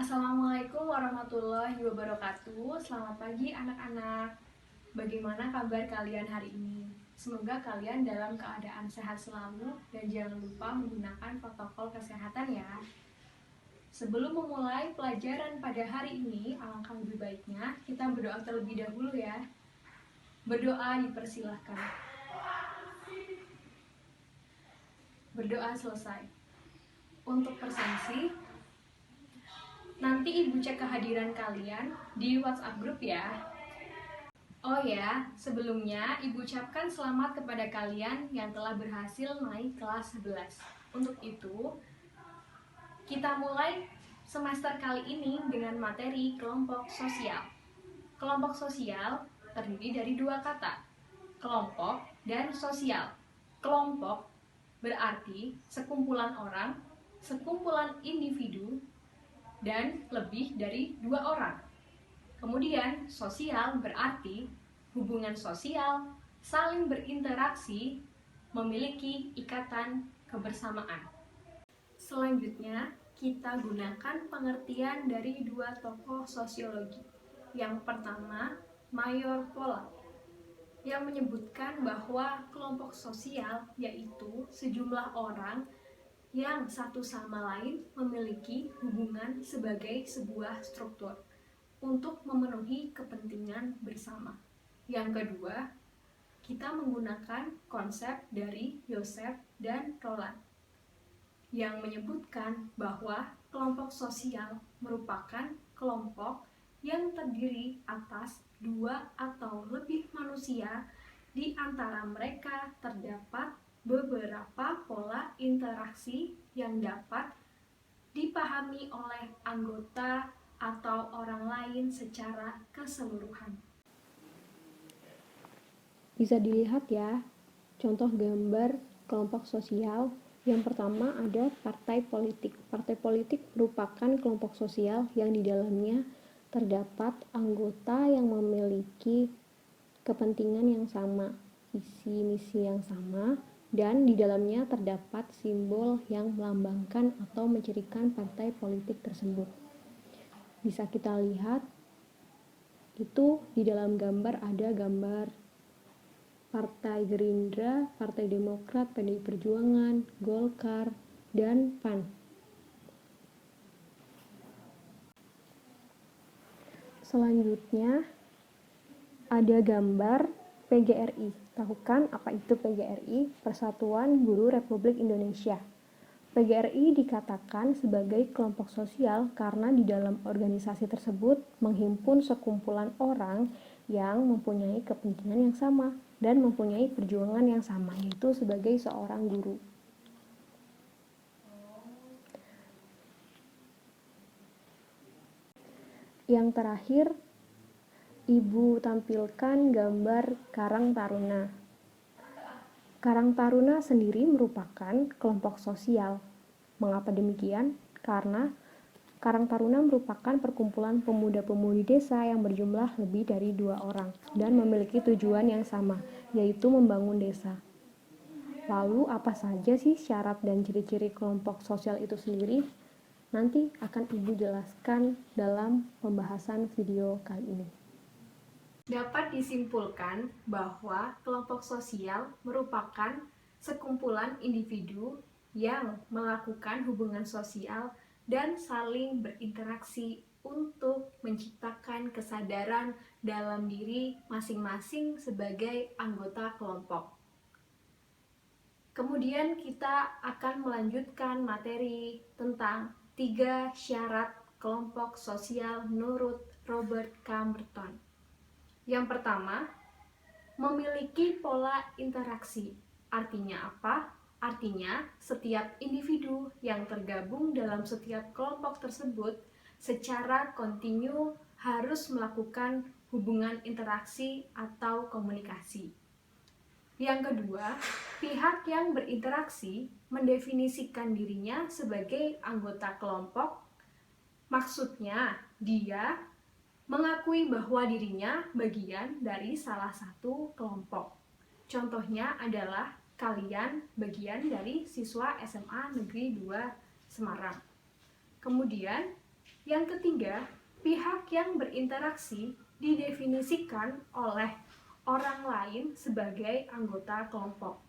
Assalamualaikum warahmatullahi wabarakatuh. Selamat pagi anak-anak. Bagaimana kabar kalian hari ini? Semoga kalian dalam keadaan sehat selalu dan jangan lupa menggunakan protokol kesehatan ya. Sebelum memulai pelajaran pada hari ini, alangkah lebih baiknya kita berdoa terlebih dahulu ya. Berdoa dipersilahkan. Berdoa selesai. Untuk presensi, nanti Ibu cek kehadiran kalian di WhatsApp grup ya. Oh ya, sebelumnya Ibu ucapkan selamat kepada kalian yang telah berhasil naik kelas 11. Untuk itu, kita mulai semester kali ini dengan materi kelompok sosial. Kelompok sosial terdiri dari dua kata, kelompok dan sosial. Kelompok berarti sekumpulan orang, sekumpulan individu, dan lebih dari dua orang. Kemudian sosial berarti hubungan sosial, saling berinteraksi, memiliki ikatan kebersamaan. Selanjutnya, kita gunakan pengertian dari dua tokoh sosiologi. Yang pertama, Mayor Pola, yang menyebutkan bahwa kelompok sosial yaitu sejumlah orang yang satu sama lain memiliki hubungan sebagai sebuah struktur untuk memenuhi kepentingan bersama. Yang kedua, kita menggunakan konsep dari Joseph dan Roland yang menyebutkan bahwa kelompok sosial merupakan kelompok yang terdiri atas dua atau lebih manusia. Di antara mereka terdapat beberapa pola interaksi yang dapat dipahami oleh anggota atau orang lain secara keseluruhan. Bisa dilihat ya, contoh gambar kelompok sosial. Yang pertama ada partai politik. Partai politik merupakan kelompok sosial yang di dalamnya terdapat anggota yang memiliki kepentingan yang sama, visi misi yang sama, dan di dalamnya terdapat simbol yang melambangkan atau mencirikan partai politik tersebut. Bisa kita lihat, itu di dalam gambar ada gambar Partai Gerindra, Partai Demokrat, PDI Perjuangan, Golkar, dan PAN. Selanjutnya ada gambar PGRI. Tahu kan apa itu PGRI? Persatuan Guru Republik Indonesia. PGRI dikatakan sebagai kelompok sosial karena di dalam organisasi tersebut menghimpun sekumpulan orang yang mempunyai kepentingan yang sama dan mempunyai perjuangan yang sama, yaitu sebagai seorang guru. Yang terakhir, Ibu tampilkan gambar Karang Taruna. Karang Taruna sendiri merupakan kelompok sosial. Mengapa demikian? Karena Karang Taruna merupakan perkumpulan pemuda-pemudi desa yang berjumlah lebih dari 2 orang dan memiliki tujuan yang sama, yaitu membangun desa. Lalu apa saja sih syarat dan ciri-ciri kelompok sosial itu sendiri? Nanti akan Ibu jelaskan dalam pembahasan video kali ini. Dapat disimpulkan bahwa kelompok sosial merupakan sekumpulan individu yang melakukan hubungan sosial dan saling berinteraksi untuk menciptakan kesadaran dalam diri masing-masing sebagai anggota kelompok. Kemudian kita akan melanjutkan materi tentang 3 syarat kelompok sosial menurut Robert Camberton. Yang pertama, memiliki pola interaksi. Artinya apa? Artinya, setiap individu yang tergabung dalam setiap kelompok tersebut secara kontinu harus melakukan hubungan interaksi atau komunikasi. Yang kedua, pihak yang berinteraksi mendefinisikan dirinya sebagai anggota kelompok. Maksudnya, dia mengakui bahwa dirinya bagian dari salah satu kelompok. Contohnya adalah kalian bagian dari siswa SMA Negeri 2 Semarang. Kemudian, Yang ketiga, pihak yang berinteraksi didefinisikan oleh orang lain sebagai anggota kelompok.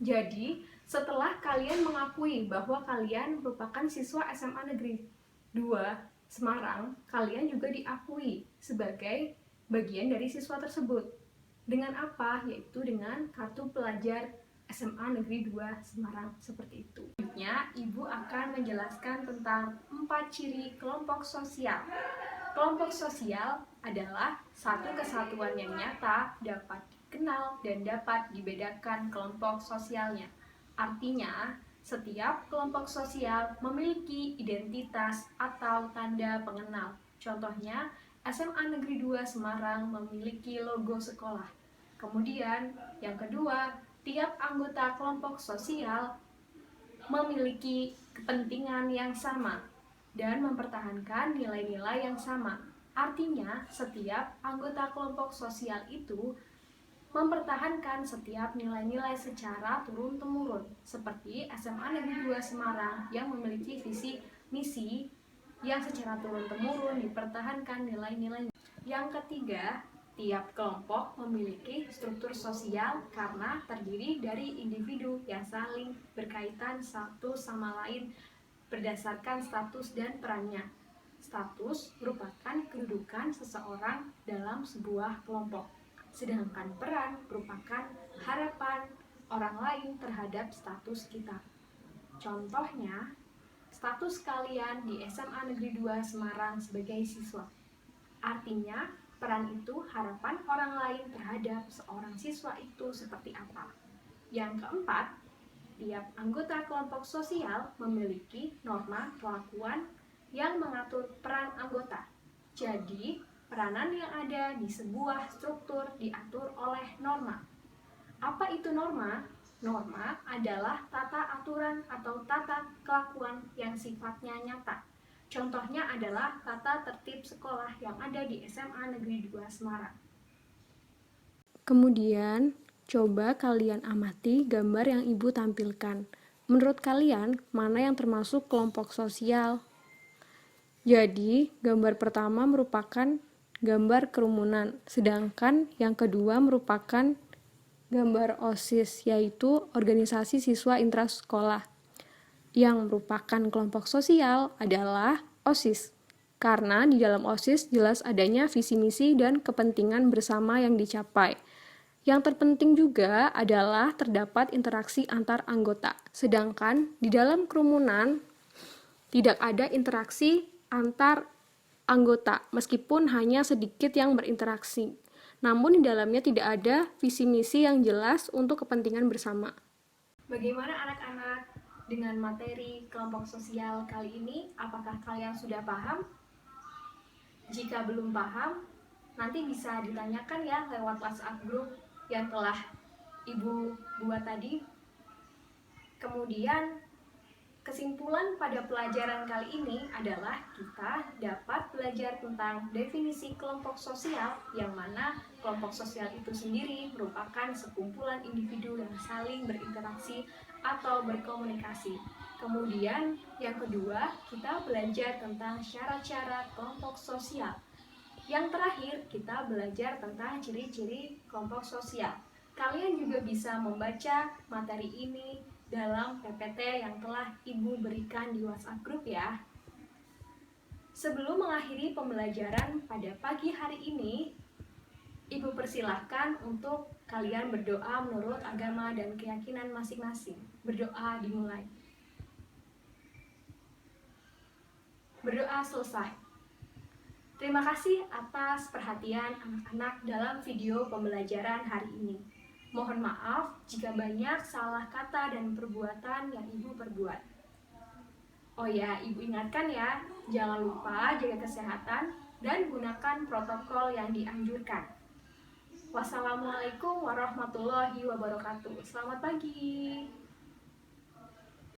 Jadi, setelah kalian mengakui bahwa kalian merupakan siswa SMA Negeri 2 Semarang, kalian juga diakui sebagai bagian dari siswa tersebut. Dengan apa? Yaitu dengan kartu pelajar SMA Negeri 2 Semarang, seperti itu. Selanjutnya, Ibu akan menjelaskan tentang 4 ciri kelompok sosial. Kelompok sosial adalah satu kesatuan yang nyata, dapat dikenal, dan dapat dibedakan kelompok sosialnya. Artinya, setiap kelompok sosial memiliki identitas atau tanda pengenal. Contohnya, SMA Negeri 2 Semarang memiliki logo sekolah. Kemudian, yang kedua, tiap anggota kelompok sosial memiliki kepentingan yang sama dan mempertahankan nilai-nilai yang sama. Artinya, setiap anggota kelompok sosial itu mempertahankan setiap nilai-nilai secara turun-temurun, seperti SMA Negeri 2 Semarang yang memiliki visi misi yang secara turun-temurun dipertahankan nilai-nilai. Yang ketiga, tiap kelompok memiliki struktur sosial karena terdiri dari individu yang saling berkaitan satu sama lain berdasarkan status dan perannya. Status merupakan kedudukan seseorang dalam sebuah kelompok, sedangkan peran merupakan harapan orang lain terhadap status kita. Contohnya, status kalian di SMA Negeri 2 Semarang sebagai siswa. Artinya, peran itu harapan orang lain terhadap seorang siswa itu seperti apa. Yang keempat, tiap anggota kelompok sosial memiliki norma kelakuan yang mengatur peran anggota. Jadi, peranan yang ada di sebuah struktur diatur oleh norma. Apa itu norma? Norma adalah tata aturan atau tata kelakuan yang sifatnya nyata. Contohnya adalah tata tertib sekolah yang ada di SMA Negeri 2 Semarang. Kemudian, coba kalian amati gambar yang Ibu tampilkan. Menurut kalian, mana yang termasuk kelompok sosial? Jadi, gambar pertama merupakan gambar kerumunan, sedangkan yang kedua merupakan gambar OSIS, yaitu organisasi siswa intrasekolah. Yang merupakan kelompok sosial adalah OSIS, karena di dalam OSIS jelas adanya visi misi dan kepentingan bersama yang dicapai. Yang terpenting juga adalah terdapat interaksi antar anggota, sedangkan di dalam kerumunan tidak ada interaksi antar anggota, meskipun hanya sedikit yang berinteraksi. Namun di dalamnya tidak ada visi misi yang jelas untuk kepentingan bersama. Bagaimana anak-anak dengan materi kelompok sosial kali ini? Apakah kalian sudah paham? Jika belum paham, nanti bisa ditanyakan ya lewat WhatsApp group yang telah Ibu buat tadi. Kemudian, kesimpulan pada pelajaran kali ini adalah kita dapat belajar tentang definisi kelompok sosial, yang mana kelompok sosial itu sendiri merupakan sekumpulan individu yang saling berinteraksi atau berkomunikasi. Kemudian yang kedua, kita belajar tentang syarat-syarat kelompok sosial. Yang terakhir, kita belajar tentang ciri-ciri kelompok sosial. Kalian juga bisa membaca materi ini dalam PPT yang telah Ibu berikan di WhatsApp group ya. Sebelum mengakhiri pembelajaran pada pagi hari ini, Ibu persilahkan untuk kalian berdoa menurut agama dan keyakinan masing-masing. Berdoa dimulai. Berdoa selesai. Terima kasih atas perhatian anak-anak dalam video pembelajaran hari ini. Mohon maaf jika banyak salah kata dan perbuatan yang Ibu perbuat. Oh ya, Ibu ingatkan ya, jangan lupa jaga kesehatan dan gunakan protokol yang dianjurkan. Wassalamualaikum warahmatullahi wabarakatuh. Selamat pagi.